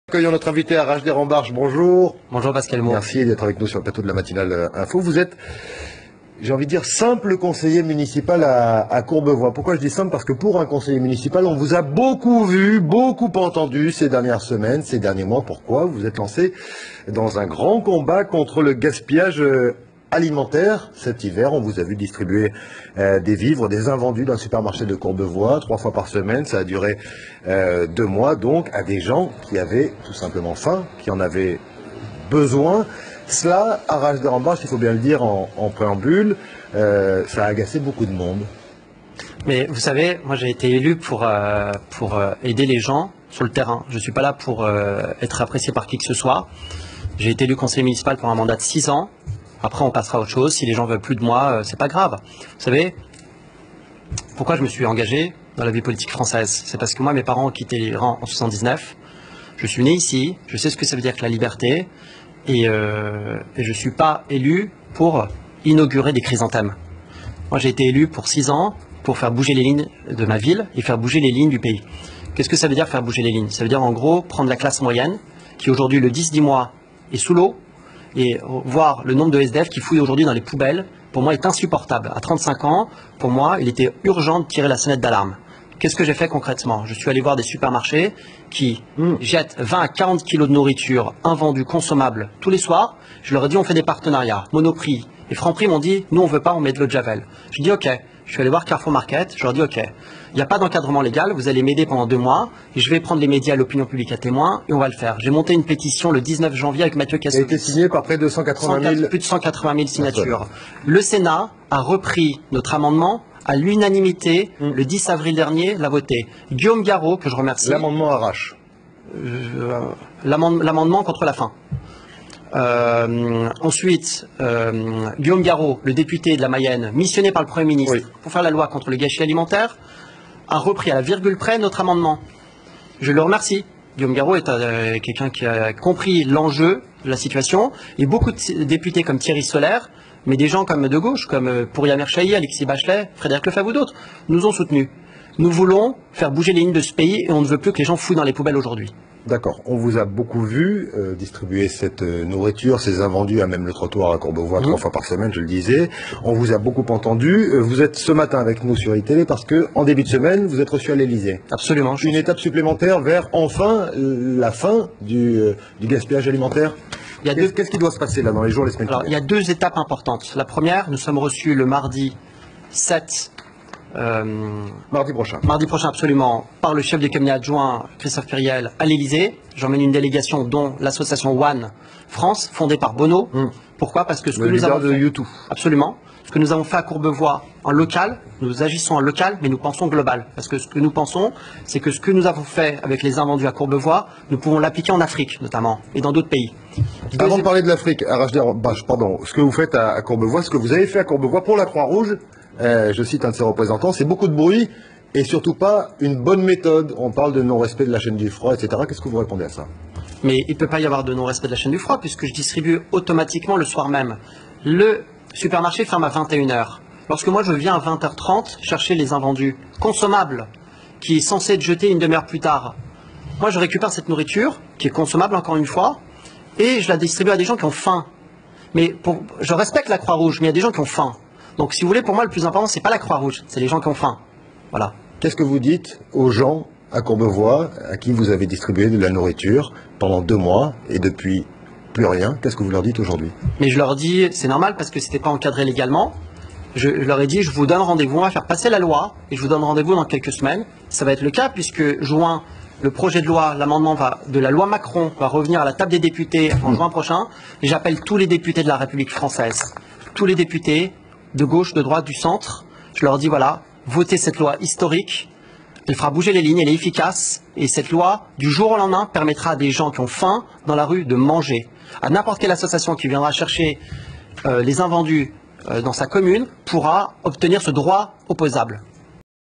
Accueillons notre invité à Rambarche, bonjour. Bonjour Pascal Moore. Merci d'être avec nous sur le plateau de la matinale info. Vous êtes, j'ai envie de dire, simple conseiller municipal à Courbevoie. Pourquoi je dis simple? Parce que pour un conseiller municipal, on vous a beaucoup vu, beaucoup entendu ces dernières semaines, ces derniers mois. Pourquoi? Vous êtes lancé dans un grand combat contre le gaspillage alimentaire. Cet hiver, on vous a vu distribuer des vivres, des invendus d'un supermarché de Courbevoie, 3 fois par semaine. Ça a duré 2 mois, donc, à des gens qui avaient tout simplement faim, qui en avaient besoin. Cela, à Rambarche, il faut bien le dire en préambule, ça a agacé beaucoup de monde. Mais vous savez, moi j'ai été élu pour aider les gens sur le terrain. Je ne suis pas là pour être apprécié par qui que ce soit. J'ai été élu conseiller municipal pour un mandat de 6 ans. Après, on passera à autre chose. Si les gens veulent plus de moi, c'est pas grave. Vous savez, pourquoi je me suis engagé dans la vie politique française? C'est parce que moi, mes parents ont quitté l'Iran en 79. Je suis né ici. Je sais ce que ça veut dire que la liberté. Et je suis pas élu pour inaugurer des chrysanthèmes. Moi, j'ai été élu pour 6 ans pour faire bouger les lignes de ma ville et faire bouger les lignes du pays. Qu'est-ce que ça veut dire faire bouger les lignes? Ça veut dire en gros prendre la classe moyenne, qui aujourd'hui le 10 mois est sous l'eau, et voir le nombre de SDF qui fouillent aujourd'hui dans les poubelles, pour moi, est insupportable. À 35 ans, pour moi, il était urgent de tirer la sonnette d'alarme. Qu'est-ce que j'ai fait concrètement? Je suis allé voir des supermarchés qui jettent 20 à 40 kilos de nourriture invendue, consommable, tous les soirs. Je leur ai dit, on fait des partenariats. Monoprix et Franprix m'ont dit, nous, on veut pas, on met de l'eau de Javel. Je dis, OK. Je suis allé voir Carrefour Market, je leur dis, OK, il n'y a pas d'encadrement légal, vous allez m'aider pendant 2 mois, et je vais prendre les médias et l'opinion publique à témoin, et on va le faire. J'ai monté une pétition le 19 janvier avec Mathieu Kassovitz. Elle a été signée par près de 180 000... Plus de 180 000 signatures. Le Sénat a repris notre amendement à l'unanimité, le 10 avril dernier, l'a voté. Guillaume Garot, que je remercie... L'amendement arrache. L'amendement contre la faim. Ensuite, Guillaume Garot, le député de la Mayenne, missionné par le Premier ministre pour faire la loi contre le gâchis alimentaire, a repris à la virgule près notre amendement. Je le remercie. Guillaume Garot est quelqu'un qui a compris l'enjeu de la situation, et beaucoup de députés comme Thierry Solaire, mais des gens comme de gauche, comme Pouria Merchaï, Alexis Bachelet, Frédéric Lefebvre ou d'autres, nous ont soutenus. Nous voulons faire bouger les lignes de ce pays, et on ne veut plus que les gens fouillent dans les poubelles aujourd'hui. D'accord. On vous a beaucoup vu distribuer cette nourriture, ces invendus à même le trottoir à Courbevoie 3 fois par semaine, je le disais. On vous a beaucoup entendu. Vous êtes ce matin avec nous sur iTélé parce que en début de semaine, vous êtes reçu à l'Élysée. Absolument. Une étape supplémentaire vers enfin la fin du gaspillage alimentaire. Qu'est-ce qui doit se passer là dans les jours, les semaines? Alors, il y a 2 étapes importantes. La première, nous sommes reçus le mardi 7. Mardi prochain. Mardi prochain, absolument, par le chef de cabinet adjoint Christophe Périel à l'Élysée. J'emmène une délégation dont l'association One France, fondée par Bono. Pourquoi? Parce que ce que nous avons fait, YouTube. Absolument. Ce que nous avons fait à Courbevoie en local, nous agissons en local, mais nous pensons global. Parce que ce que nous pensons, c'est que ce que nous avons fait avec les invendus à Courbevoie, nous pouvons l'appliquer en Afrique, notamment, et dans d'autres pays. Avant de parler de l'Afrique, ce que vous faites à Courbevoie, ce que vous avez fait à Courbevoie pour la Croix-Rouge, je cite un de ses représentants, c'est beaucoup de bruit et surtout pas une bonne méthode. On parle de non-respect de la chaîne du froid, etc. Qu'est-ce que vous répondez à ça? Mais il ne peut pas y avoir de non-respect de la chaîne du froid puisque je distribue automatiquement le soir même. Le supermarché ferme à 21 h. Lorsque moi je viens à 20 h 30 chercher les invendus consommables qui est censé être jeté une demi-heure plus tard, moi je récupère cette nourriture qui est consommable encore une fois et je la distribue à des gens qui ont faim. Mais je respecte la Croix-Rouge, mais il y a des gens qui ont faim. Donc, si vous voulez, pour moi, le plus important, c'est pas la Croix-Rouge, c'est les gens qui ont faim. Voilà. Qu'est-ce que vous dites aux gens à Courbevoie, à qui vous avez distribué de la nourriture pendant 2 mois et depuis plus rien? Qu'est-ce que vous leur dites aujourd'hui? Mais je leur dis, c'est normal parce que c'était pas encadré légalement. Je leur ai dit, je vous donne rendez-vous, on va faire passer la loi et je vous donne rendez-vous dans quelques semaines. Ça va être le cas puisque juin, le projet de loi, l'amendement de la loi Macron va revenir à la table des députés en juin prochain. Et j'appelle tous les députés de la République française, tous les députés de gauche, de droite, du centre. Je leur dis, voilà, votez cette loi historique. Elle fera bouger les lignes, elle est efficace. Et cette loi, du jour au lendemain, permettra à des gens qui ont faim dans la rue de manger. À n'importe quelle association qui viendra chercher les invendus dans sa commune pourra obtenir ce droit opposable.